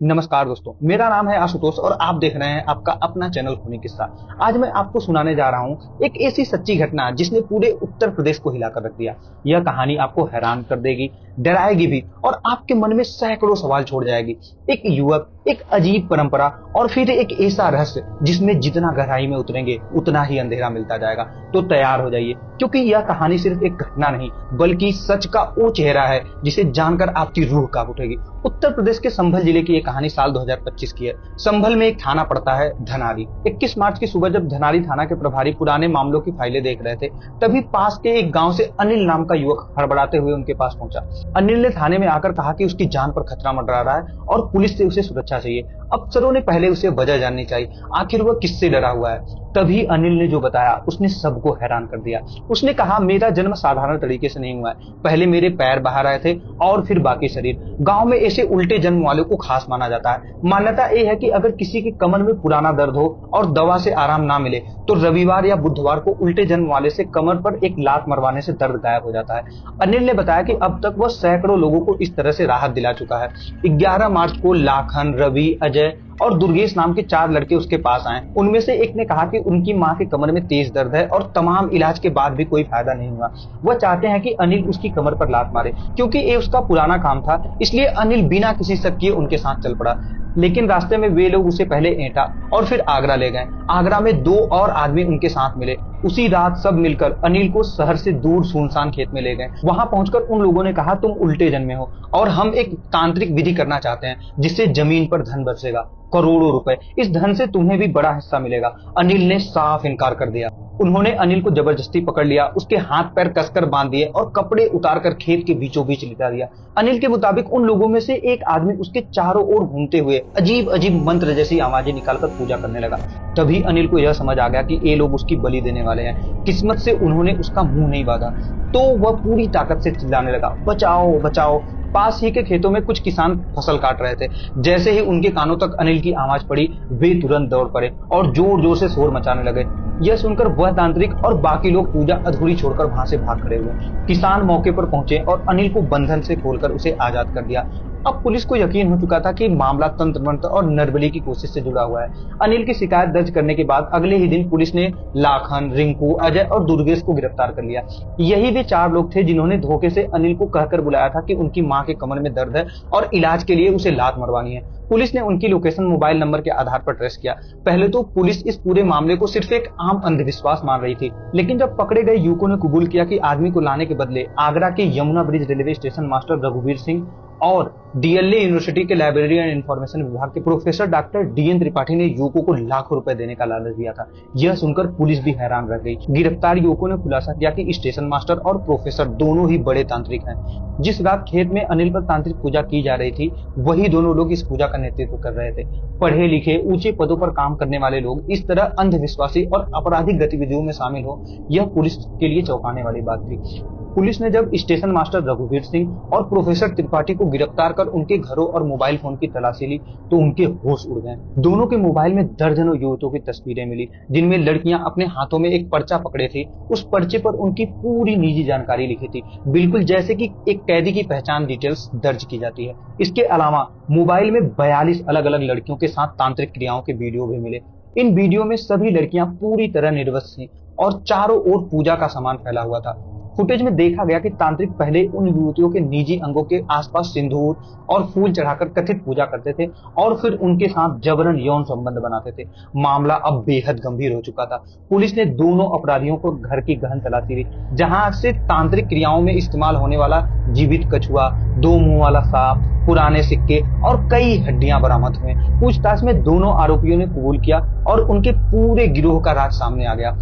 नमस्कार दोस्तों, मेरा नाम है आशुतोष और आप देख रहे हैं आपका अपना चैनल खूनी किस्सा। आज मैं आपको सुनाने जा रहा हूँ एक ऐसी सच्ची घटना जिसने पूरे उत्तर प्रदेश को हिलाकर रख दिया। यह कहानी आपको हैरान कर देगी, डराएगी भी और आपके मन में सैकड़ों सवाल छोड़ जाएगी। एक युवक, एक अजीब परंपरा और फिर एक ऐसा रहस्य जिसमें जितना गहराई में उतरेंगे उतना ही अंधेरा मिलता जाएगा। तो तैयार हो जाइए, क्योंकि यह कहानी सिर्फ एक घटना नहीं बल्कि सच का वो चेहरा है जिसे जानकर आपकी रूह कांप उठेगी। उत्तर प्रदेश के संभल जिले की एक कहानी साल 2025 की है। संभल में एक थाना पड़ता है धनारी। 21 मार्च की सुबह जब धनारी थाना के प्रभारी पुराने मामलों की फाइलें देख रहे थे, तभी पास के एक गांव से अनिल नाम का युवक हड़बड़ाते हुए उनके पास पहुंचा। अनिल ने थाने में आकर कहा कि उसकी जान पर खतरा मंडरा रहा है और पुलिस से उसे सुरक्षा चाहिए। अफसरों ने पहले उसे वजह जाननी चाहिए, आखिर वह किससे डरा हुआ है। तभी अनिल ने जो बताया उसने सबको हैरान कर दिया। उसने कहा, मेरा जन्म साधारण तरीके से नहीं हुआ है। पहले मेरे पैर बाहर आए थे और फिर बाकी शरीर। गांव में ऐसे उल्टे जन्म वालों को खास माना जाता है। मान्यता यह है कि अगर किसी की कमर में पुराना दर्द हो और दवा से आराम ना मिले तो रविवार या बुधवार को उल्टे जन्म वाले से कमर पर एक लात मरवाने से दर्द गायब हो जाता है। अनिल ने बताया कि अब तक वह सैकड़ों लोगों को इस तरह से राहत दिला चुका है। 11 मार्च को लाखन, रवि, अजय और दुर्गेश नाम के 4 लड़के उसके पास आए। उनमें से एक ने कहा कि उनकी मां के कमर में तेज दर्द है और तमाम इलाज के बाद भी कोई फायदा नहीं हुआ। वह चाहते हैं कि अनिल उसकी कमर पर लात मारे। क्योंकि ये उसका पुराना काम था, इसलिए अनिल बिना किसी शक किए उनके साथ चल पड़ा। लेकिन रास्ते में वे लोग उसे पहले एटा और फिर आगरा ले गए। आगरा में 2 और आदमी उनके साथ मिले। उसी रात सब मिलकर अनिल को शहर से दूर सुनसान खेत में ले गए। वहां पहुंचकर उन लोगों ने कहा, तुम उल्टे जन्मे हो और हम एक तांत्रिक विधि करना चाहते हैं जिससे जमीन पर धन बरसेगा, करोड़ों रुपए। इस धन से तुम्हें भी बड़ा हिस्सा मिलेगा। अनिल ने साफ इनकार कर दिया। उन्होंने अनिल को जबरदस्ती पकड़ लिया, उसके हाथ पैर कसकर बांध दिए और कपड़े उतारकर खेत के बीचों बीच लिटा दिया। अनिल के मुताबिक उन लोगों में से एक आदमी उसके चारों ओर घूमते हुए अजीब अजीब मंत्र जैसी आवाजें निकालकर पूजा करने लगा। तभी अनिल को यह समझ आ गया कि ये लोग उसकी बलि देने वाले हैं। किस्मत से उन्होंने उसका मुंह नहीं बांधा तो वह पूरी ताकत से चिल्लाने लगा, बचाओ बचाओ। पास ही के खेतों में कुछ किसान फसल काट रहे थे। जैसे ही उनके कानों तक अनिल की आवाज पड़ी, वे तुरंत दौड़ पड़े और जोर जोर से शोर मचाने लगे। यह सुनकर वह तांत्रिक और बाकी लोग पूजा अधूरी छोड़कर वहां से भाग खड़े हुए। किसान मौके पर पहुंचे और अनिल को बंधन से खोलकर उसे आजाद कर दिया। अब पुलिस को यकीन हो चुका था कि मामला तंत्र मंत्र और नरबली की कोशिश से जुड़ा हुआ है। अनिल की शिकायत दर्ज करने के बाद अगले ही दिन पुलिस ने लाखन, रिंकू, अजय और दुर्गेश को गिरफ्तार कर लिया। यही वे 4 लोग थे जिन्होंने धोखे से अनिल को कहकर बुलाया था कि उनकी मां के कमर में दर्द है और इलाज के लिए उसे लात मरवानी है। पुलिस ने उनकी लोकेशन मोबाइल नंबर के आधार पर ट्रेस किया। पहले तो पुलिस इस पूरे मामले को सिर्फ एक आम अंधविश्वास मान रही थी, लेकिन जब पकड़े गए युवकों ने कबूल किया कि आदमी को लाने के बदले आगरा के Yamuna bridge railway station master रघुवीर सिंह और डीएलए यूनिवर्सिटी के लाइब्रेरी एंड इंफॉर्मेशन विभाग के प्रोफेसर डॉक्टर डीएन त्रिपाठी ने युवकों को लाखों रुपए देने का लालच दिया था। यह सुनकर पुलिस भी हैरान रह गई। गिरफ्तार युवकों ने खुलासा किया कि स्टेशन मास्टर और प्रोफेसर दोनों ही बड़े तांत्रिक हैं। जिस रात खेत में अनिल पर तांत्रिक पूजा की जा रही थी, वही दोनों लोग इस पूजा का नेतृत्व कर रहे थे। पढ़े लिखे ऊंचे पदों पर काम करने वाले लोग इस तरह अंधविश्वासी और आपराधिक गतिविधियों में शामिल हो, यह पुलिस के लिए चौंकाने वाली बात थी। पुलिस ने जब स्टेशन मास्टर रघुवीर सिंह और प्रोफेसर त्रिपाठी को गिरफ्तार कर उनके घरों और मोबाइल फोन की तलाशी ली तो उनके होश उड़ गए। दोनों के मोबाइल में दर्जनों युवतियों की तस्वीरें मिली, जिनमें लड़कियां अपने हाथों में एक पर्चा पकड़े थी। उस पर्चे पर उनकी पूरी निजी जानकारी लिखी थी, बिल्कुल जैसे कि एक कैदी की पहचान डिटेल्स दर्ज की जाती है। इसके अलावा मोबाइल में 42 अलग अलग लड़कियों के साथ तांत्रिक क्रियाओं के वीडियो भी मिले। इन वीडियो में सभी लड़कियां पूरी तरह निर्वस्त्र थीं और चारों ओर पूजा का सामान फैला हुआ था। फुटेज में देखा गया कि तांत्रिक पहले उन युवतियों के निजी अंगों के आसपास सिंदूर और फूल चढ़ाकर कथित पूजा करते थे और फिर उनके साथ जबरन यौन संबंध बनाते थे। मामला अब बेहद गंभीर हो चुका था। पुलिस ने दोनों अपराधियों को घर की गहन तलाशी ली, जहां से तांत्रिक क्रियाओं में इस्तेमाल होने वाला जीवित कछुआ, 2 मुंह वाला सांप, पुराने सिक्के और कई हड्डियां बरामद हुए। पूछताछ में दोनों आरोपियों ने कबूल किया और उनके पूरे गिरोह का राज सामने आ गया।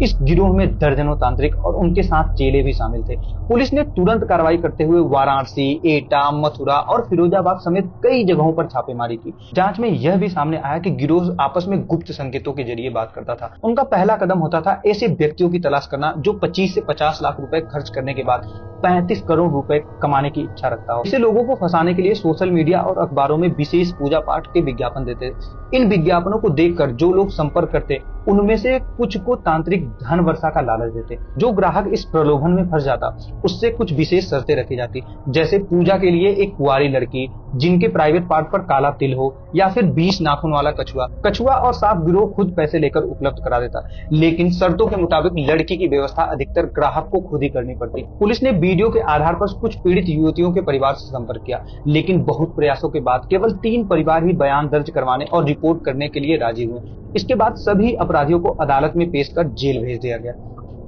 इस गिरोह में दर्जनों तांत्रिक और उनके साथ चेले भी शामिल थे। पुलिस ने तुरंत कार्रवाई करते हुए वाराणसी, एटा, मथुरा और फिरोजाबाद समेत कई जगहों पर छापेमारी की। जांच में यह भी सामने आया कि गिरोह आपस में गुप्त संकेतों के जरिए बात करता था। उनका पहला कदम होता था ऐसे व्यक्तियों की तलाश करना जो 25 से 50 लाख रुपए खर्च करने के बाद 35 करोड़ रुपए कमाने की इच्छा रखता हो। ऐसे लोगों को फंसाने के लिए सोशल मीडिया और अखबारों में विशेष पूजा पाठ के विज्ञापन देते। इन विज्ञापनों को देखकर जो लोग संपर्क करते, उनमें से कुछ को तांत्रिक धन वर्षा का लालच देते। जो ग्राहक इस प्रलोभन में फंस जाता, उससे कुछ विशेष शर्तें रखी जाती, जैसे पूजा के लिए एक कुंवारी लड़की, जिनके प्राइवेट पार्ट पर काला तिल हो, या फिर 20 नाखून वाला कछुआ। कछुआ और सांप गिरोह खुद पैसे लेकर उपलब्ध करा देता, लेकिन शर्तों के मुताबिक लड़की की व्यवस्था अधिकतर ग्राहक को खुद ही करनी पड़ती। पुलिस ने वीडियो के आधार पर कुछ पीड़ित युवतियों के परिवार से संपर्क किया, लेकिन बहुत प्रयासों के बाद केवल 3 परिवार ही बयान दर्ज करवाने और रिपोर्ट करने के लिए राजी हुए। इसके बाद सभी अपराधियों को अदालत में पेश कर जेल भेज दिया गया।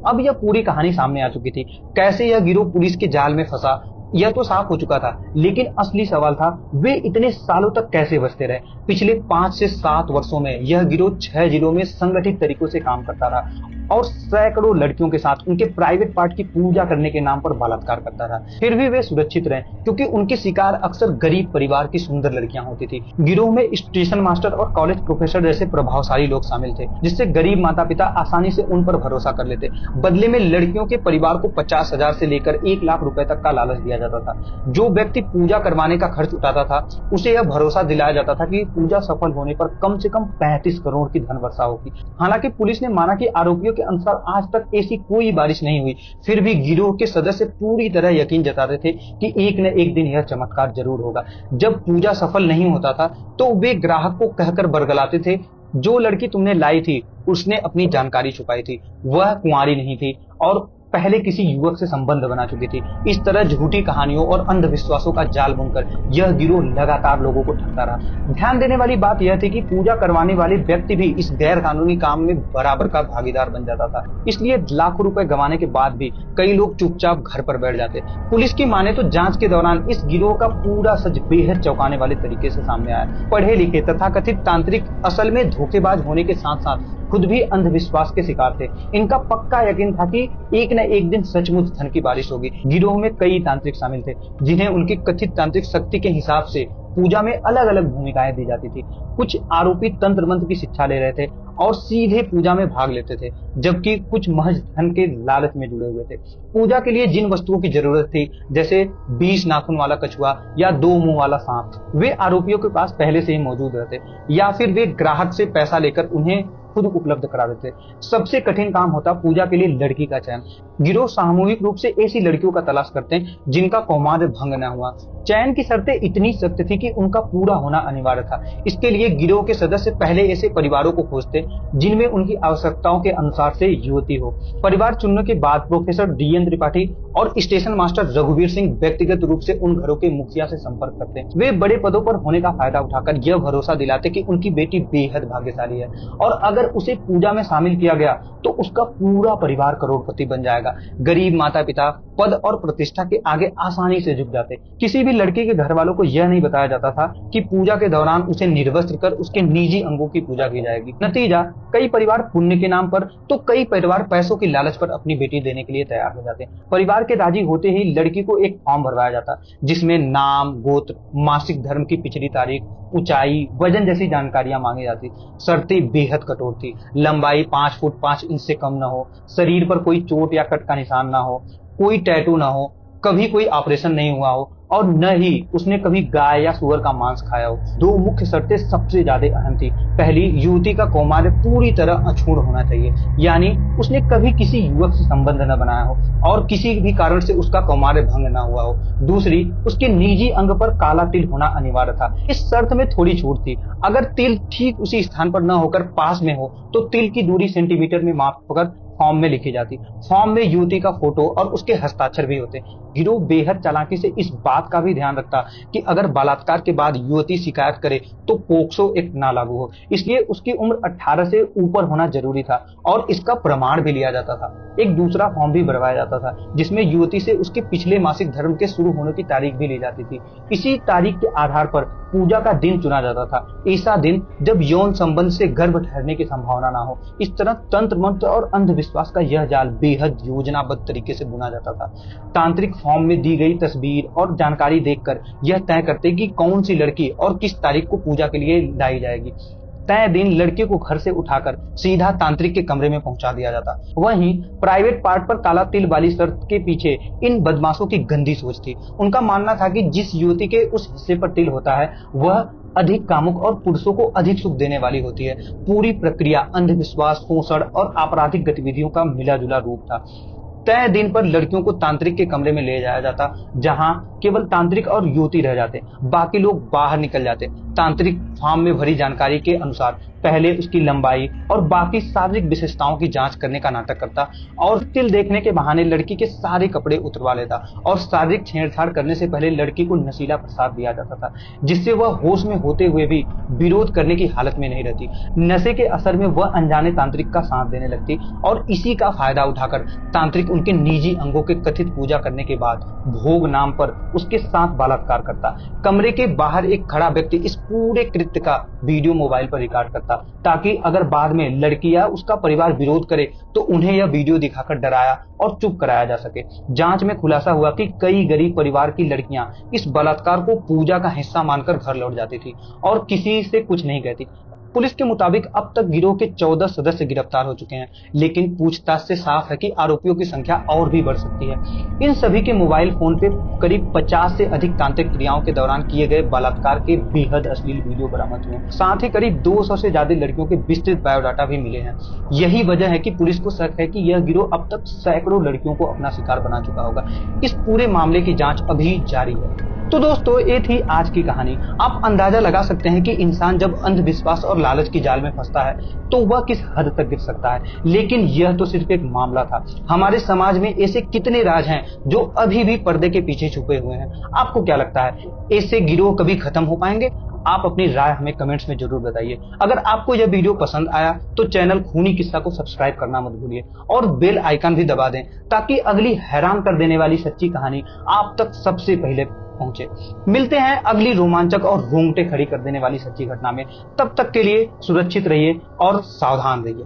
अब यह पूरी कहानी सामने आ चुकी थी। कैसे यह गिरोह पुलिस के जाल में फंसा, यह तो साफ हो चुका था, लेकिन असली सवाल था वे इतने सालों तक कैसे बचते रहे। पिछले 5 से 7 वर्षों में यह गिरोह 6 जिलों में संगठित तरीकों से काम करता रहा और सैकड़ों लड़कियों के साथ उनके प्राइवेट पार्ट की पूजा करने के नाम पर बलात्कार करता रहा। फिर भी वे सुरक्षित रहे, क्योंकि उनके शिकार अक्सर गरीब परिवार की सुंदर लड़कियां होती थी। गिरोह में स्टेशन मास्टर और कॉलेज प्रोफेसर जैसे प्रभावशाली लोग शामिल थे, जिससे गरीब माता पिता आसानी से उन पर भरोसा कर लेते। बदले में लड़कियों के परिवार को 50,000 से लेकर 1 लाख रुपए तक का लालच दिया जाता था। जो व्यक्ति पूजा करवाने का खर्च उठाता था, उसे यह भरोसा दिलाया जाता था कि पूजा सफल होने पर कम से कम 35 करोड़ की धन वर्षा होगी। हालांकि पुलिस ने माना कि आरोपियों के अनुसार आज तक ऐसी कोई बारिश नहीं हुई, फिर भी गिरोह के सदस्य पूरी तरह यकीन जताते थे कि एक न एक दिन यह चमत्कार जरूर होगा। जब पूजा सफल नहीं होता था तो वे ग्राहक को कहकर बरगलाते थे, जो लड़की तुमने लाई थी उसने अपनी जानकारी छुपाई थी, वह कुंवारी नहीं थी और पहले किसी युवक से संबंध बना चुकी थी। इस तरह झूठी कहानियों और अंधविश्वासों का जाल बुनकर यह गिरोह लगातार लोगों को ठगता रहा। ध्यान देने वाली बात यह थी कि पूजा करवाने वाले व्यक्ति भी इस गैर कानूनी काम में बराबर का भागीदार बन जाता था। इसलिए लाखों रुपए गंवाने के बाद भी कई लोग चुपचाप घर पर बैठ जाते। पुलिस की माने तो जांच के दौरान इस गिरोह का पूरा सच बेहद चौंकाने वाले तरीके से सामने आया। पढ़े लिखे तथाकथित तांत्रिक असल में धोखेबाज होने के साथ साथ खुद भी अंधविश्वास के शिकार थे। इनका पक्का यकीन था कि एक न एक दिन सचमुच धन की बारिश होगी। गिरोह में कई तांत्रिक शामिल थे, जिन्हें उनकी कथित तांत्रिक शक्ति के हिसाब से पूजा में अलग अलग भूमिकाएं दी जाती थी। कुछ आरोपी तंत्र मंत्र की शिक्षा ले रहे थे और सीधे पूजा में भाग लेते थे, जबकि कुछ महज धन के लालच में जुड़े हुए थे। पूजा के लिए जिन वस्तुओं की जरूरत थी, जैसे 20 नाखून वाला कछुआ या 2 मुंह वाला सांप, वे आरोपियों के पास पहले से ही मौजूद रहते, या फिर वे ग्राहक से पैसा लेकर उन्हें खुद उपलब्ध करा देते। सबसे कठिन काम होता पूजा के लिए लड़की का चयन। गिरोह सामूहिक रूप से ऐसी लड़कियों का तलाश करते हैं जिनका कौमार्य भंग न हुआ। चयन की शर्तें इतनी सख्त थी कि उनका पूरा होना अनिवार्य था। इसके लिए गिरोह के सदस्य पहले ऐसे परिवारों को खोजते जिनमें उनकी आवश्यकताओं के अनुसार से युवती हो। परिवार चुनने के बाद प्रोफेसर DN त्रिपाठी और स्टेशन मास्टर रघुवीर सिंह व्यक्तिगत रूप से उन घरों के मुखिया से संपर्क करते हैं। वे बड़े पदों पर होने का फायदा उठाकर यह भरोसा दिलाते कि उनकी बेटी बेहद भाग्यशाली है और अगर उसे पूजा में शामिल किया गया तो उसका पूरा परिवार करोड़पति बन जाएगा। गरीब माता पिता पद और प्रतिष्ठा के आगे आसानी से झुक जाते। किसी भी लड़की के घर वालों को यह नहीं बताया जाता था कि पूजा के दौरान उसे निर्वस्त्र कर उसके निजी अंगों की पूजा की जाएगी। नतीजा, कई परिवार पुण्य के नाम पर तो कई परिवार पैसों की लालच पर अपनी बेटी देने के लिए तैयार हो जाते। परिवार के राजी होते ही लड़की को एक फॉर्म भरवाया जाता, जिसमें नाम, गोत्र, मासिक धर्म की पिछली तारीख, ऊंचाई, वजन जैसी जानकारियां मांगी जाती। शर्तें बेहद कठोर थी। लंबाई 5 फुट 5 इंच से कम न हो, शरीर पर कोई चोट या कट का निशान न हो, कोई टैटू न हो, कभी कोई ऑपरेशन नहीं हुआ हो और न ही उसने कभी गाय या सुअर का मांस खाया हो। 2 मुख्य शर्तें सबसे ज्यादा अहम थी। पहली, युवती का कौमार्य पूरी तरह अछूत होना चाहिए, यानी उसने कभी किसी युवक से संबंध न बनाया हो और किसी भी कारण से उसका कौमार्य भंग न हुआ हो। दूसरी, उसके निजी अंग पर काला तिल होना अनिवार्य था। इस शर्त में थोड़ी छूट थी। अगर तिल ठीक उसी स्थान पर न होकर पास में हो तो तिल की दूरी सेंटीमीटर में मापकर फॉर्म में लिखी जाती। फॉर्म में युवती का फोटो और उसके हस्ताक्षर भी होते। गिरोह बेहद चालाकी से इस बात का भी ध्यान रखता कि अगर बलात्कार के बाद युवती शिकायत करे तो पोक्सो एक्ट ना लागू हो, इसलिए उसकी उम्र 18 से ऊपर होना जरूरी था और इसका प्रमाण भी लिया जाता था। एक दूसरा फॉर्म भी भरवाया जाता था, जिसमें युवती से उसके पिछले मासिक धर्म के शुरू होने की तारीख भी ली जाती थी। इसी तारीख के आधार पर पूजा का दिन चुना जाता था, ऐसा दिन जब यौन संबंध से गर्भ ठहरने की संभावना ना हो। इस तरह तंत्र मंत्र और अंधविश्वास का यह जाल बेहद योजनाबद्ध तरीके से बुना जाता था। तांत्रिक फॉर्म में दी गई तस्वीर और जानकारी देखकर यह तय करते कि कौन सी लड़की और किस तारीख को पूजा के लिए लाई जाएगी। तय दिन लड़के को घर से उठाकर सीधा तांत्रिक के कमरे में पहुंचा दिया जाता। वहीं प्राइवेट पार्ट पर काला तिल वाली शर्त के पीछे इन बदमाशों की गंदी सोच थी। उनका मानना था कि जिस युवती के उस हिस्से पर तिल होता है वह अधिक कामुक और पुरुषों को अधिक सुख देने वाली होती है। पूरी प्रक्रिया अंधविश्वास, शोषण और आपराधिक गतिविधियों का मिला जुला रूप था। तय दिन पर लड़कियों को तांत्रिक के कमरे में ले जाया जाता, जहां केवल तांत्रिक और युवती रह जाते, बाकी लोग बाहर निकल जाते। तांत्रिक फॉर्म में भरी जानकारी के अनुसार पहले उसकी लंबाई और बाकी शारीरिक विशेषताओं की जांच करने का नाटक करता और तिल देखने के बहाने लड़की के सारे कपड़े उतरवा लेता और शारीरिक छेड़छाड़ करने से पहले लड़की को नशीला प्रसाद दिया जाता था, जिससे वह होश में होते हुए भी विरोध करने की हालत में नहीं रहती। नशे के असर में वह अनजाने तांत्रिक का साथ देने लगती और इसी का फायदा उठाकर तांत्रिक उनके निजी अंगों के कथित पूजा करने के बाद भोग नाम पर उसके साथ बलात्कार करता। कमरे के बाहर एक खड़ा व्यक्ति इस पूरे कृत्य का वीडियो मोबाइल पर रिकॉर्ड करता, ताकि अगर बाद में लड़की या उसका परिवार विरोध करे तो उन्हें यह वीडियो दिखाकर डराया और चुप कराया जा सके। जांच में खुलासा हुआ कि कई गरीब परिवार की लड़कियां इस बलात्कार को पूजा का हिस्सा मानकर घर लौट जाती थी और किसी से कुछ नहीं कहती। पुलिस के मुताबिक अब तक गिरोह के 14 सदस्य गिरफ्तार हो चुके हैं, लेकिन पूछताछ से साफ है कि आरोपियों की संख्या और भी बढ़ सकती है। इन सभी के मोबाइल फोन पे करीब 50 से अधिक तांत्रिक क्रियाओं के दौरान किए गए बलात्कार के बेहद अश्लील वीडियो बरामद हुए। साथ ही करीब 200 से ज्यादा लड़कियों के विस्तृत बायोडाटा भी मिले हैं। यही वजह है कि पुलिस को शक है कि यह गिरोह अब तक सैकड़ों लड़कियों को अपना शिकार बना चुका होगा। इस पूरे मामले की जांच अभी जारी है। तो दोस्तों, ये थी आज की कहानी। आप अंदाजा लगा सकते हैं कि इंसान जब अंधविश्वास और लालच की जाल में फंसता है तो वह किस हद तक गिर सकता है। लेकिन यह तो सिर्फ एक मामला था। हमारे समाज में ऐसे कितने राज हैं जो अभी भी पर्दे के पीछे छुपे हुए हैं। आपको क्या लगता है, ऐसे गिरोह कभी खत्म हो पाएंगे? आप अपनी राय हमें कमेंट्स में जरूर बताइए। अगर आपको यह वीडियो पसंद आया तो चैनल खूनी किस्सा को सब्सक्राइब करना मत भूलिए और बेल आइकन भी दबा दें, ताकि अगली हैरान कर देने वाली सच्ची कहानी आप तक सबसे पहले पहुंचे। मिलते हैं अगली रोमांचक और रोंगटे खड़ी कर देने वाली सच्ची घटना में। तब तक के लिए सुरक्षित रहिए और सावधान रहिए।